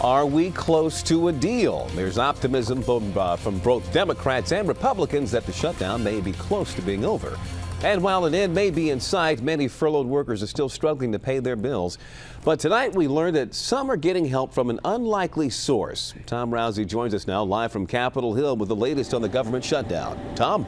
Are we close to a deal? There's optimism from both Democrats and Republicans that the shutdown may be close to being over. And while an end may be in sight, many furloughed workers are still struggling to pay their bills. But tonight we learned that some are getting help from an unlikely source. Tom Rousey joins us now live from Capitol Hill with the latest on the government shutdown. Tom?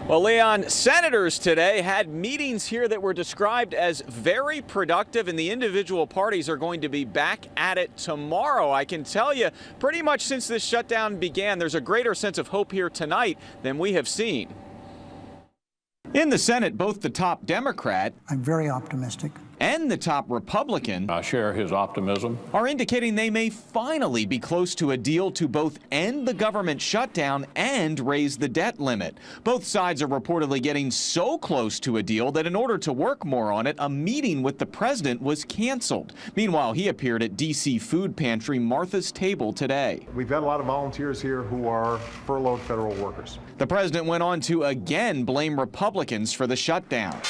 Well, Leon, senators today had meetings here that were described as very productive, and the individual parties are going to be back at it tomorrow. I can tell you, pretty much since this shutdown began, there's a greater sense of hope here tonight than we have seen. In the Senate, both the top Democrat, I'm very optimistic, and the top Republican, I share his optimism, are indicating they may finally be close to a deal to both end the government shutdown and raise the debt limit. Both sides are reportedly getting so close to a deal that in order to work more on it, a meeting with the president was canceled. Meanwhile, he appeared at D.C. food pantry Martha's Table today. We've got a lot of volunteers here who are furloughed federal workers. The president went on to again blame Republicans for the shutdown.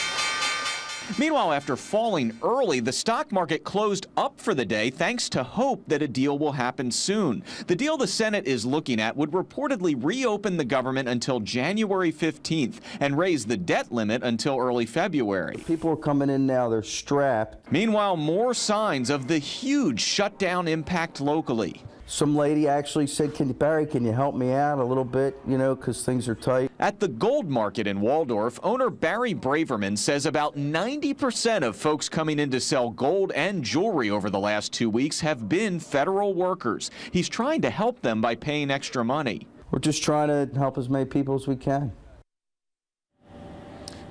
Meanwhile, after falling early, the stock market closed up for the day thanks to hope that a deal will happen soon. The deal the Senate is looking at would reportedly reopen the government until January 15th and raise the debt limit until early February. People are coming in now, they're strapped. Meanwhile, more signs of the huge shutdown impact locally. Some lady actually said, Barry, can you help me out a little bit, because things are tight. At the gold market in Waldorf, owner Barry Braverman says about 90% of folks coming in to sell gold and jewelry over the last 2 weeks have been federal workers. He's trying to help them by paying extra money. We're just trying to help as many people as we can.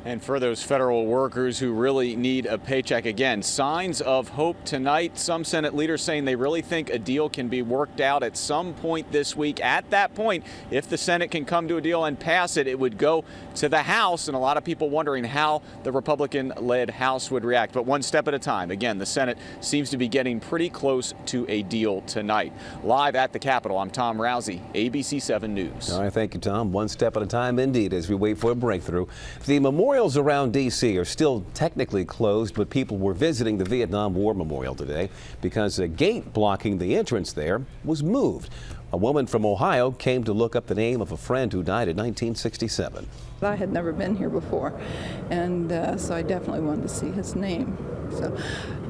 And for those federal workers who really need a paycheck, again, signs of hope tonight. Some Senate leaders saying they really think a deal can be worked out at some point this week. At that point, if the Senate can come to a deal and pass it, it would go to the House. And a lot of people wondering how the Republican-led House would react. But one step at a time. Again, the Senate seems to be getting pretty close to a deal tonight. Live at the Capitol, I'm Tom Rousey, ABC 7 News. All right, thank you, Tom. One step at a time indeed as we wait for a breakthrough. The memorials around D.C. are still technically closed, but people were visiting the Vietnam War Memorial today because a gate blocking the entrance there was moved. A woman from Ohio came to look up the name of a friend who died in 1967. I had never been here before, and so I definitely wanted to see his name. So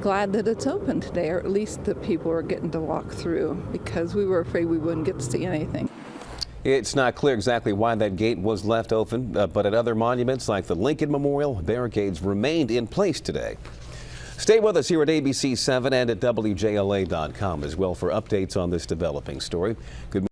glad that it's open today, or at least that people are getting to walk through, because we were afraid we wouldn't get to see anything. It's not clear exactly why that gate was left open, but at other monuments like the Lincoln Memorial, barricades remained in place today. Stay with us here at ABC 7 and at WJLA.com as well for updates on this developing story. Good